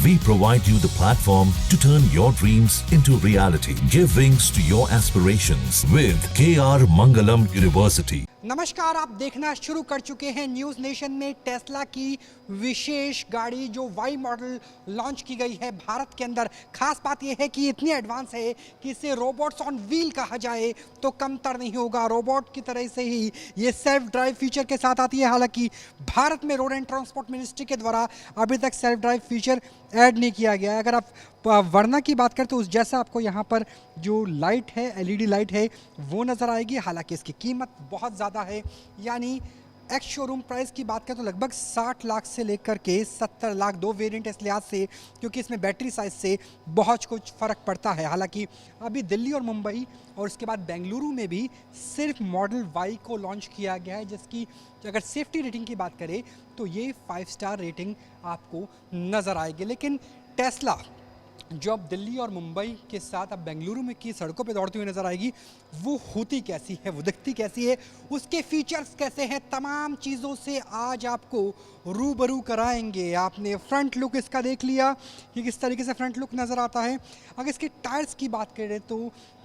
We provide you the platform to turn your dreams into reality. Give wings to your aspirations with KR Mangalam University. नमस्कार, आप देखना शुरू कर चुके हैं न्यूज़ नेशन में टेस्ला की विशेष गाड़ी जो वाई मॉडल लॉन्च की गई है भारत के अंदर। खास बात यह है कि इतनी एडवांस है कि इसे रोबोट्स ऑन व्हील कहा जाए तो कमतर नहीं होगा। रोबोट की तरह से ही ये सेल्फ ड्राइव फीचर के साथ आती है। हालांकि भारत में रोड एंड ट्रांसपोर्ट मिनिस्ट्री के द्वारा अभी तक सेल्फ ड्राइव फीचर ऐड नहीं किया गया है। अगर आप वरना की बात करें तो उस जैसा आपको यहाँ पर जो लाइट है, एलईडी लाइट है, वो नज़र आएगी। हालांकि इसकी कीमत बहुत ज़्यादा है, यानी एक्स शोरूम प्राइस की बात करें तो लगभग 60 लाख से लेकर के 70 लाख, दो वेरिएंट इस लिहाज से क्योंकि इसमें बैटरी साइज से बहुत कुछ फ़र्क पड़ता है। हालांकि अभी दिल्ली और मुंबई और उसके बाद बेंगलुरु में भी सिर्फ मॉडल वाई को लॉन्च किया गया है, जिसकी अगर सेफ्टी रेटिंग की बात करें तो ये 5 स्टार रेटिंग आपको नज़र आएगी। लेकिन टेस्ला जो अब दिल्ली और मुंबई के साथ अब बेंगलुरु में की सड़कों पे दौड़ती हुई नज़र आएगी, वो होती कैसी है, वो दिखती कैसी है, उसके फीचर्स कैसे हैं, तमाम चीज़ों से आज आपको रूबरू कराएंगे। आपने फ्रंट लुक इसका देख लिया कि किस तरीके से फ्रंट लुक नज़र आता है। अगर इसके टायर्स की बात करें तो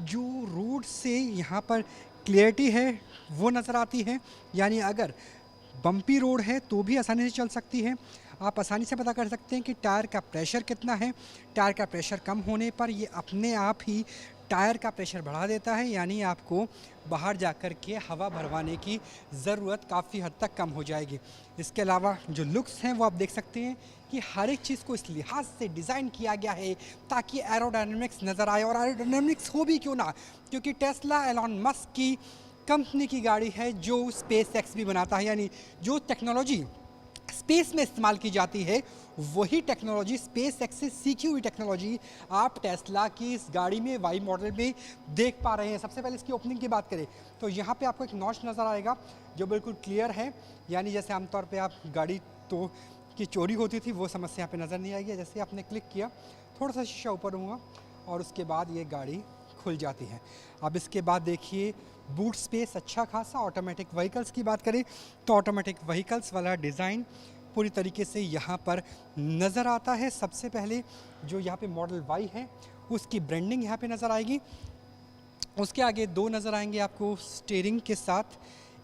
जो रोड से यहाँ पर क्लियरिटी है वो नज़र आती है, यानी अगर बम्पी रोड है तो भी आसानी से चल सकती है। आप आसानी से पता कर सकते हैं कि टायर का प्रेशर कितना है। टायर का प्रेशर कम होने पर ये अपने आप ही टायर का प्रेशर बढ़ा देता है, यानी आपको बाहर जाकर के हवा भरवाने की ज़रूरत काफ़ी हद तक कम हो जाएगी। इसके अलावा जो लुक्स हैं वो आप देख सकते हैं कि हर एक चीज़ को इस लिहाज से डिज़ाइन किया गया है ताकि एरोडायनेमिक्स नज़र आए। और एरोडायनेमिक्स हो भी क्यों ना, क्योंकि टेस्ला एलॉन मस्क की कंपनी की गाड़ी है जो स्पेस एक्स भी बनाता है, यानी जो टेक्नोलॉजी स्पेस में इस्तेमाल की जाती है वही टेक्नोलॉजी, स्पेस एक्स से सीखी हुई टेक्नोलॉजी आप टेस्ला की इस गाड़ी में वाई मॉडल में देख पा रहे हैं। सबसे पहले इसकी ओपनिंग की बात करें तो यहाँ पे आपको एक नॉच नज़र आएगा जो बिल्कुल क्लियर है, यानी जैसे आमतौर पे आप गाड़ी तो की चोरी होती थी वो समस्या यहाँ पे नज़र नहीं आएगी। जैसे आपने क्लिक किया, थोड़ा सा शीशा ऊपर हुआ और उसके बाद ये गाड़ी खुल जाती है। अब इसके बाद देखिए बूट स्पेस अच्छा खासा। ऑटोमेटिक व्हीकल्स की बात करें तो ऑटोमेटिक व्हीकल्स वाला डिज़ाइन पूरी तरीके से यहाँ पर नज़र आता है। सबसे पहले जो यहाँ पे मॉडल वाई है उसकी ब्रांडिंग यहाँ पे नज़र आएगी। उसके आगे दो नज़र आएंगे आपको स्टीयरिंग के साथ,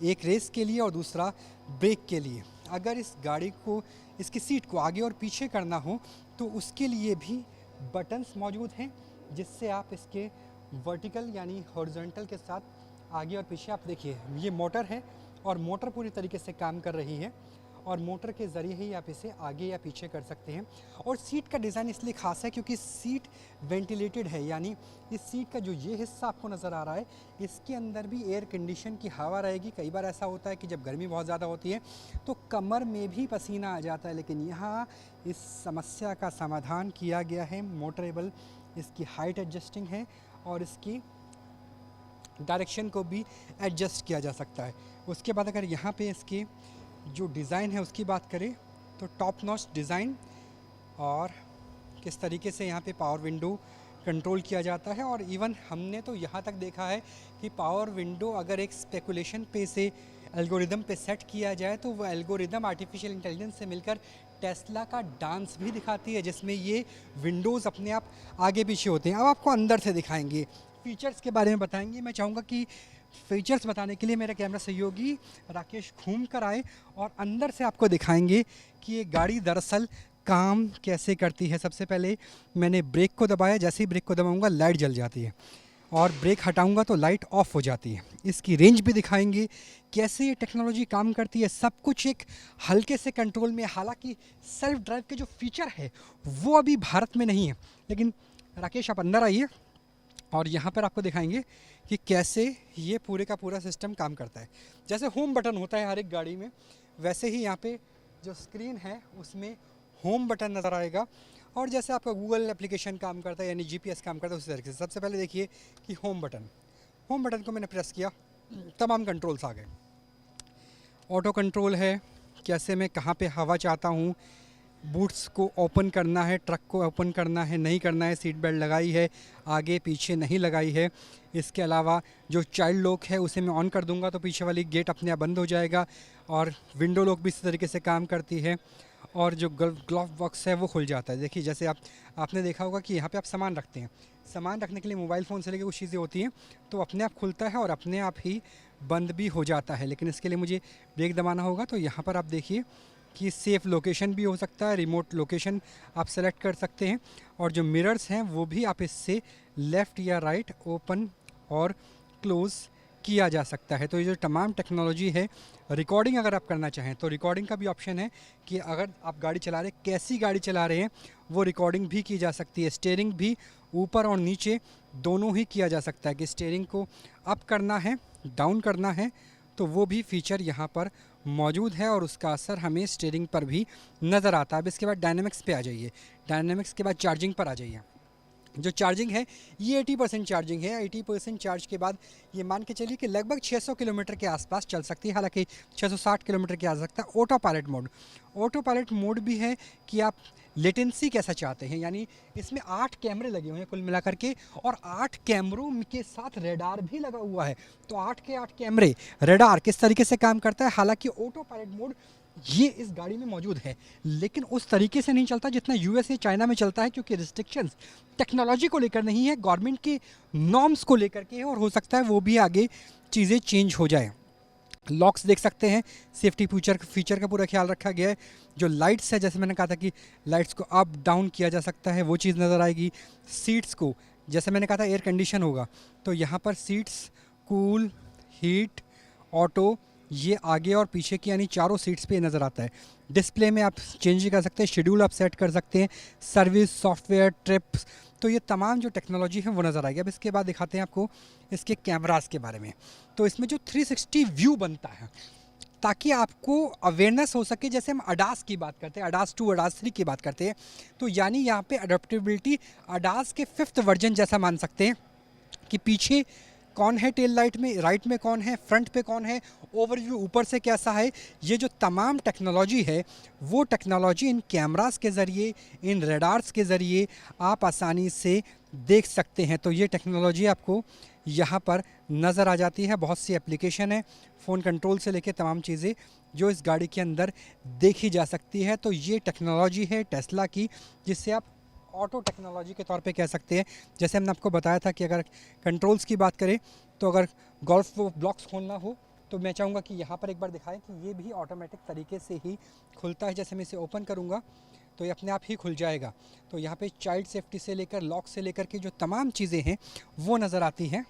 एक रेस के लिए और दूसरा ब्रेक के लिए। अगर इस गाड़ी को, इसकी सीट को आगे और पीछे करना हो तो उसके लिए भी बटन्स मौजूद हैं जिससे आप इसके वर्टिकल यानी हॉरिजॉन्टल के साथ आगे और पीछे, आप देखिए ये मोटर है और मोटर पूरी तरीके से काम कर रही है और मोटर के ज़रिए ही आप इसे आगे या पीछे कर सकते हैं। और सीट का डिज़ाइन इसलिए ख़ास है क्योंकि सीट वेंटिलेटेड है, यानी इस सीट का जो ये हिस्सा आपको नज़र आ रहा है इसके अंदर भी एयर कंडीशन की हवा रहेगी। कई बार ऐसा होता है कि जब गर्मी बहुत ज़्यादा होती है तो कमर में भी पसीना आ जाता है, लेकिन यहाँ इस समस्या का समाधान किया गया है। मोटरेबल इसकी हाइट एडजस्टिंग है और इसकी डायरेक्शन को भी एडजस्ट किया जा सकता है। उसके बाद अगर यहाँ पे इसके जो डिज़ाइन है उसकी बात करें तो टॉप नॉच डिज़ाइन और किस तरीके से यहाँ पे पावर विंडो कंट्रोल किया जाता है। और इवन हमने तो यहाँ तक देखा है कि पावर विंडो अगर एक स्पेकुलेशन पे से एल्गोरिदम पे सेट किया जाए तो वो एल्गोरिदम आर्टिफिशियल इंटेलिजेंस से मिलकर टेस्ला का डांस भी दिखाती है, जिसमें ये विंडोज़ अपने आप आगे पीछे होते हैं। अब आपको अंदर से दिखाएंगे, फीचर्स के बारे में बताएंगे। मैं चाहूँगा कि फीचर्स बताने के लिए मेरा कैमरा सहयोगी राकेश घूम कर आए और अंदर से आपको दिखाएंगे कि ये गाड़ी दरअसल काम कैसे करती है। सबसे पहले मैंने ब्रेक को दबाया, जैसे ही ब्रेक को दबाऊंगा लाइट जल जाती है और ब्रेक हटाऊंगा तो लाइट ऑफ हो जाती है। इसकी रेंज भी दिखाएंगे, कैसे ये टेक्नोलॉजी काम करती है, सब कुछ एक हल्के से कंट्रोल में। हालांकि सेल्फ ड्राइव के जो फीचर है वो अभी भारत में नहीं है, लेकिन राकेश आप अंदर आइए और यहाँ पर आपको दिखाएंगे कि कैसे ये पूरे का पूरा सिस्टम काम करता है। जैसे होम बटन होता है हर एक गाड़ी में, वैसे ही यहाँ पे जो स्क्रीन है उसमें होम बटन नज़र आएगा और जैसे आपका गूगल एप्लीकेशन काम करता है यानी जीपीएस काम करता है उसी तरीके से। सबसे पहले देखिए कि होम बटन को मैंने प्रेस किया, तमाम कंट्रोल्स आ गए। ऑटो कंट्रोल है, कैसे मैं कहाँ पे हवा चाहता हूँ, बूट्स को ओपन करना है, ट्रक को ओपन करना है नहीं करना है, सीट बेल्ट लगाई है आगे पीछे नहीं लगाई है। इसके अलावा जो चाइल्ड लॉक है उसे मैं ऑन कर दूंगा तो पीछे वाली गेट अपने आप बंद हो जाएगा और विंडो लॉक भी इसी तरीके से काम करती है। और जो ग्लव बॉक्स है वो खुल जाता है। देखिए जैसे आपने देखा होगा कि यहाँ पे आप सामान रखते हैं, सामान रखने के लिए मोबाइल फ़ोन से लेकर कुछ चीज़ें होती हैं तो अपने आप खुलता है और अपने आप ही बंद भी हो जाता है, लेकिन इसके लिए मुझे ब्रेक दबाना होगा। तो यहाँ पर आप देखिए कि सेफ़ लोकेशन भी हो सकता है, रिमोट लोकेशन आप सेलेक्ट कर सकते हैं, और जो मिरर्स हैं वो भी आप इससे लेफ़्ट या राइट ओपन और क्लोज़ किया जा सकता है। तो ये जो तमाम टेक्नोलॉजी है, रिकॉर्डिंग अगर आप करना चाहें तो रिकॉर्डिंग का भी ऑप्शन है कि अगर आप गाड़ी चला रहे हैं, कैसी गाड़ी चला रहे हैं, वो रिकॉर्डिंग भी की जा सकती है। स्टीयरिंग भी ऊपर और नीचे दोनों ही किया जा सकता है कि स्टीयरिंग को अप करना है, डाउन करना है, तो वो भी फीचर यहाँ पर मौजूद है और उसका असर हमें स्टीयरिंग पर भी नज़र आता है। अब इसके बाद डायनेमिक्स पे आ जाइए, डायनेमिक्स के बाद चार्जिंग पर आ जाइए। जो चार्जिंग है ये 80% चार्जिंग है। 80% चार्ज के बाद ये मान के चलिए कि लगभग 600 किलोमीटर के आसपास चल सकती है, हालांकि 660 किलोमीटर के आ सकता है। Auto pilot mode, auto pilot mode भी है कि आप लेटेंसी कैसा चाहते हैं, यानी इसमें 8 कैमरे लगे हुए हैं कुल मिलाकर के, और 8 कैमरों के साथ रेडार भी लगा हुआ है। तो 8 के 8 कैमरे, रेडार किस तरीके से काम करता है, हालांकि ऑटो पायलट मोड ये इस गाड़ी में मौजूद है, लेकिन उस तरीके से नहीं चलता जितना यूएस या चाइना में चलता है, क्योंकि रिस्ट्रिक्शंस टेक्नोलॉजी को लेकर नहीं है, गवर्नमेंट के नॉर्म्स को लेकर के है, और हो सकता है वो भी आगे चीज़ें चेंज हो जाए। लॉक्स देख सकते हैं, सेफ्टी फीचर का पूरा ख्याल रखा गया है। जो लाइट्स है, जैसे मैंने कहा था कि लाइट्स को अप डाउन किया जा सकता है, वो चीज़ नज़र आएगी। सीट्स को, जैसे मैंने कहा था एयर कंडीशन होगा, तो यहाँ पर सीट्स कूल, हीट, ऑटो, ये आगे और पीछे की यानी चारों सीट्स पे नज़र आता है। डिस्प्ले में आप चेंज कर सकते हैं, शेड्यूल आप सेट कर सकते हैं, सर्विस, सॉफ्टवेयर, ट्रिप्स, तो ये तमाम जो टेक्नोलॉजी है वो नज़र आएगी। अब इसके बाद दिखाते हैं आपको इसके कैमरास के बारे में। तो इसमें जो 360 व्यू बनता है, ताकि आपको अवेयरनेस हो सके, जैसे हम अडास की बात करते हैं, अडास 2, अडास 3 की बात करते हैं, तो यानी यहाँ पे अडेप्टेबिलिटी अडास के 5th वर्जन जैसा मान सकते हैं कि पीछे कौन है टेल लाइट में, राइट में कौन है, फ्रंट पे कौन है, ओवरव्यू ऊपर से कैसा है। ये जो तमाम टेक्नोलॉजी है वो टेक्नोलॉजी इन कैमरास के ज़रिए, इन रेडार्स के ज़रिए आप आसानी से देख सकते हैं। तो ये टेक्नोलॉजी आपको यहाँ पर नज़र आ जाती है। बहुत सी एप्लीकेशन है, फ़ोन कंट्रोल से लेके तमाम चीज़ें जो इस गाड़ी के अंदर देखी जा सकती है। तो ये टेक्नोलॉजी है टेस्ला की, जिससे आप ऑटो टेक्नोलॉजी के तौर पे कह सकते हैं। जैसे हमने आपको बताया था कि अगर कंट्रोल्स की बात करें तो अगर गोल्फ ब्लॉक्स खोलना हो तो मैं चाहूँगा कि यहाँ पर एक बार दिखाएं कि ये भी ऑटोमेटिक तरीके से ही खुलता है। जैसे मैं इसे ओपन करूँगा तो ये अपने आप ही खुल जाएगा। तो यहाँ पे चाइल्ड सेफ्टी से लेकर लॉक से लेकर के जो तमाम चीज़ें हैं वो नज़र आती हैं।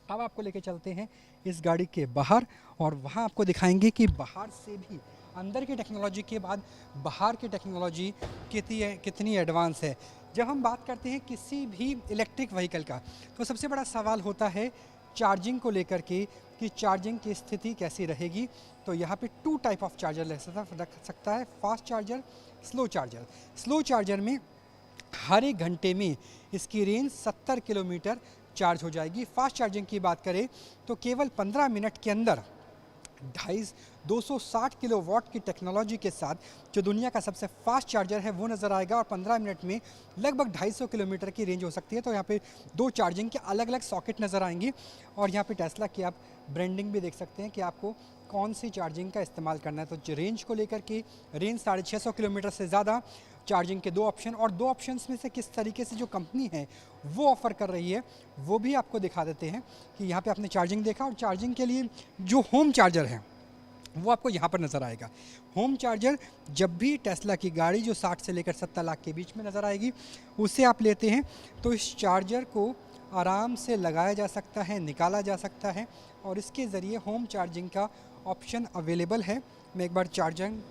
अब आपको लेके चलते हैं इस गाड़ी के बाहर, और वहाँ आपको दिखाएंगे कि बाहर से भी अंदर की टेक्नोलॉजी के बाद बाहर की टेक्नोलॉजी कितनी एडवांस है। जब हम बात करते हैं किसी भी इलेक्ट्रिक व्हीकल का, तो सबसे बड़ा सवाल होता है चार्जिंग को लेकर के कि चार्जिंग की स्थिति कैसी रहेगी। तो यहाँ पे 2 टाइप ऑफ चार्जर रख सकता है, fast charger, slow charger. Slow charger में हर 1 घंटे में इसकी रेंज 70 किलोमीटर चार्ज हो जाएगी। फास्ट चार्जिंग की बात करें तो केवल 15 मिनट के अंदर 260 किलोवाट की टेक्नोलॉजी के साथ जो दुनिया का सबसे फास्ट चार्जर है वो नज़र आएगा, और 15 मिनट में लगभग 250 किलोमीटर की रेंज हो सकती है। तो यहाँ पे 2 चार्जिंग के अलग अलग सॉकेट नज़र आएंगे, और यहाँ पे टेस्ला की आप ब्रांडिंग भी देख सकते हैं कि आपको कौन सी चार्जिंग का इस्तेमाल करना है। तो रेंज को लेकर के, रेंज 650 किलोमीटर से ज़्यादा, चार्जिंग के 2 ऑप्शन, और 2 ऑप्शंस में से किस तरीके से जो कंपनी है वो ऑफ़र कर रही है वो भी आपको दिखा देते हैं। कि यहाँ पे आपने चार्जिंग देखा, और चार्जिंग के लिए जो होम चार्जर है वो आपको यहाँ पर नज़र आएगा। होम चार्जर जब भी टेस्ला की गाड़ी जो 60 से लेकर 70 लाख के बीच में नज़र आएगी उसे आप लेते हैं तो इस चार्जर को आराम से लगाया जा सकता है, निकाला जा सकता है, और इसके ज़रिए होम चार्जिंग का ऑप्शन अवेलेबल है। मैं एक बार चार्जिंग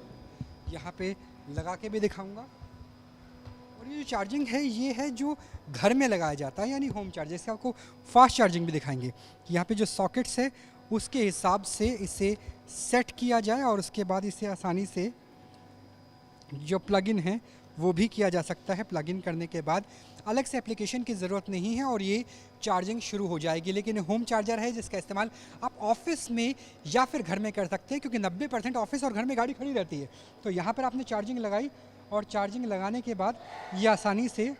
यहाँ पे लगा के भी दिखाऊंगा। और ये जो चार्जिंग है ये है जो घर में लगाया जाता है, यानी होम चार्जर। इससे आपको फास्ट चार्जिंग भी दिखाएंगे कि यहाँ पे जो सॉकेट्स है उसके हिसाब से इसे सेट किया जाए, और उसके बाद इसे आसानी से जो प्लग इन है वो भी किया जा सकता है। प्लग इन करने के बाद अलग से एप्लीकेशन की ज़रूरत नहीं है और ये चार्जिंग शुरू हो जाएगी। लेकिन होम चार्जर है जिसका इस्तेमाल आप ऑफिस में या फिर घर में कर सकते हैं, क्योंकि 90% ऑफिस और घर में गाड़ी खड़ी रहती है। तो यहाँ पर आपने चार्जिंग लगाई, और चार्जिंग लगाने के बाद ये आसानी से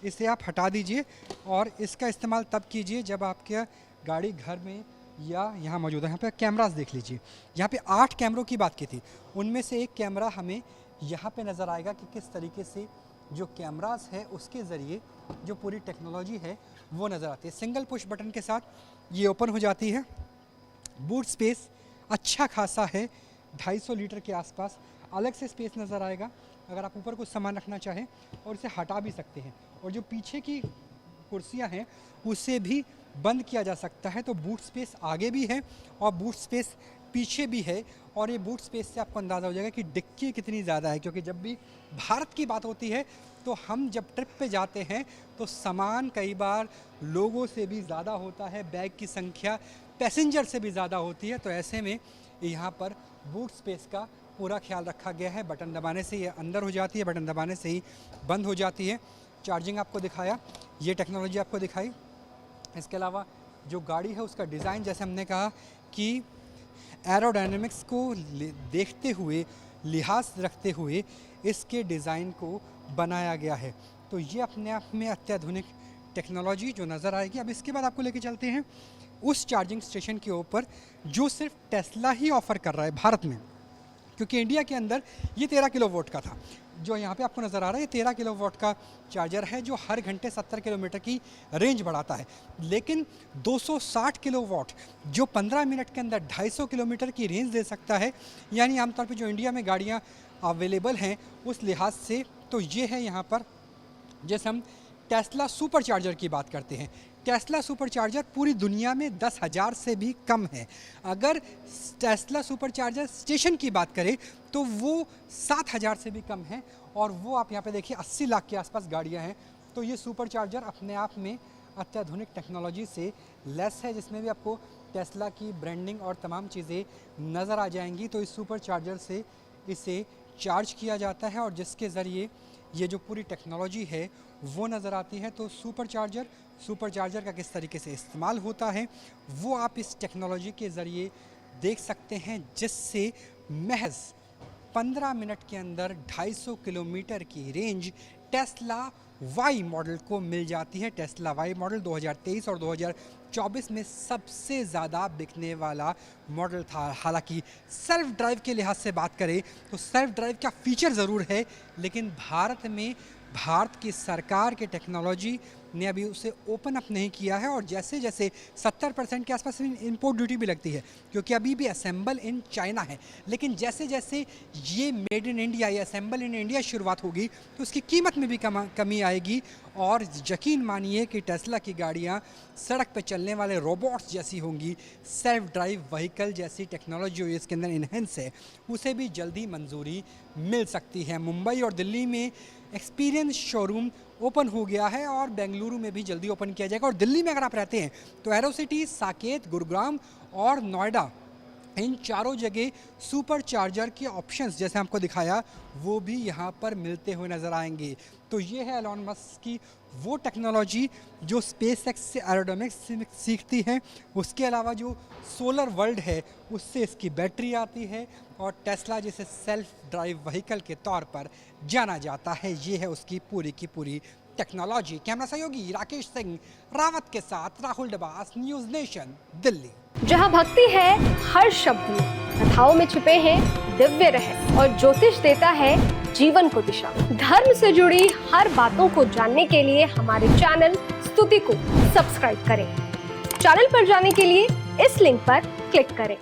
इसे आप हटा दीजिए, और इसका इस्तेमाल तब कीजिए जब आपके गाड़ी घर में या यहाँ मौजूद है। यहाँ पे कैमरास देख लीजिए, यहाँ पे 8 कैमरों की बात की थी, उनमें से एक कैमरा हमें यहाँ पे नज़र आएगा कि किस तरीके से जो कैमरास है उसके ज़रिए जो पूरी टेक्नोलॉजी है वो नज़र आती है। सिंगल पुश बटन के साथ ये ओपन हो जाती है। बूट स्पेस अच्छा खासा है, 250 लीटर के आसपास अलग से स्पेस नज़र आएगा अगर आप ऊपर कुछ सामान रखना चाहें, और इसे हटा भी सकते हैं। और जो पीछे की कुर्सियां हैं उसे भी बंद किया जा सकता है। तो बूट स्पेस आगे भी है और बूट स्पेस पीछे भी है। और ये बूट स्पेस से आपको अंदाज़ा हो जाएगा कि डिक्की कितनी ज़्यादा है, क्योंकि जब भी भारत की बात होती है तो हम जब ट्रिप पे जाते हैं तो सामान कई बार लोगों से भी ज़्यादा होता है, बैग की संख्या पैसेंजर से भी ज़्यादा होती है। तो ऐसे में यहाँ पर बूट स्पेस का पूरा ख्याल रखा गया है। बटन दबाने से ये अंदर हो जाती है, बटन दबाने से ही बंद हो जाती है। चार्जिंग आपको दिखाया, ये टेक्नोलॉजी आपको दिखाई। इसके अलावा जो गाड़ी है उसका डिज़ाइन, जैसे हमने कहा कि एरोडायनेमिक्स को देखते हुए, लिहाज रखते हुए इसके डिज़ाइन को बनाया गया है। तो ये अपने आप में अत्याधुनिक टेक्नोलॉजी जो नज़र आएगी। अब इसके बाद आपको लेके चलते हैं उस चार्जिंग स्टेशन के ऊपर जो सिर्फ टेस्ला ही ऑफ़र कर रहा है भारत में, क्योंकि इंडिया के अंदर ये 13 किलोवाट का था। जो यहाँ पे आपको नज़र आ रहा है ये 13 किलोवाट का चार्जर है जो हर घंटे 70 किलोमीटर की रेंज बढ़ाता है। लेकिन 260 किलोवाट जो 15 मिनट के अंदर 250 किलोमीटर की रेंज दे सकता है, यानी आमतौर पे जो इंडिया में गाड़ियाँ अवेलेबल हैं उस लिहाज से तो ये है यहाँ पर। जैसे हम टेस्ला सुपर चार्जर की बात करते हैं, टेस्ला सुपर चार्जर पूरी दुनिया में 10,000 से भी कम है। अगर टेस्ला सुपर चार्जर स्टेशन की बात करें तो वो 7,000 से भी कम है। और वो आप यहाँ पे देखिए 80 लाख के आसपास गाड़ियाँ हैं। तो ये सुपर चार्जर अपने आप में अत्याधुनिक टेक्नोलॉजी से लेस है, जिसमें भी आपको टेस्ला की ब्रांडिंग और तमाम चीज़ें नज़र आ जाएंगी। तो इस सुपर चार्जर से इसे चार्ज किया जाता है और जिसके ज़रिए ये जो पूरी टेक्नोलॉजी है वो नज़र आती है। तो सुपर चार्जर का किस तरीके से इस्तेमाल होता है वो आप इस टेक्नोलॉजी के ज़रिए देख सकते हैं, जिससे महज 15 मिनट के अंदर 250 किलोमीटर की रेंज टेस्ला वाई मॉडल को मिल जाती है। टेस्ला वाई मॉडल 2023 और 2024 में सबसे ज़्यादा बिकने वाला मॉडल था। हालांकि सेल्फ ड्राइव के लिहाज से बात करें तो सेल्फ ड्राइव का फीचर ज़रूर है, लेकिन भारत की सरकार के टेक्नोलॉजी ने अभी उसे ओपन अप नहीं किया है। और जैसे जैसे 70% के आसपास इंपोर्ट ड्यूटी भी लगती है, क्योंकि अभी भी असेंबल इन चाइना है। लेकिन जैसे जैसे ये मेड इन इंडिया या असेंबल इन इंडिया शुरुआत होगी तो उसकी कीमत में भी कमी आएगी। और यकीन मानिए कि टेस्ला की गाड़ियाँ सड़क पर चलने वाले रोबोट्स जैसी होंगी। सेल्फ ड्राइव व्हीकल जैसी टेक्नोलॉजी जो इसके अंदर इन्हेंस है उसे भी जल्दी मंजूरी मिल सकती है। मुंबई और दिल्ली में एक्सपीरियंस शोरूम ओपन हो गया है और बेंगलुरु में भी जल्दी ओपन किया जाएगा। और दिल्ली में अगर आप रहते हैं तो एरोसिटी, साकेत, गुरुग्राम और नोएडा, इन चारों जगह सुपर चार्जर के ऑप्शंस जैसे आपको दिखाया वो भी यहाँ पर मिलते हुए नज़र आएंगे। तो ये है एलॉन मस्क की वो टेक्नोलॉजी जो स्पेसएक्स से एरोडायनेमिक्स सीखती है। उसके अलावा जो सोलर वर्ल्ड है उससे इसकी बैटरी आती है, और टेस्ला जिसे सेल्फ ड्राइव व्हीकल के तौर पर जाना जाता है, ये है उसकी पूरी की पूरी टेक्नोलॉजी। कैमरा सहयोगी राकेश सिंह रावत के साथ राहुल डबास, न्यूज़ नेशन, दिल्ली। जहां भक्ति है हर शब्द में, कथाओं में छुपे हैं दिव्य रहस्य और ज्योतिष देता है जीवन को दिशा। धर्म से जुड़ी हर बातों को जानने के लिए हमारे चैनल स्तुति को सब्सक्राइब करें। चैनल पर जाने के लिए इस लिंक पर क्लिक करें।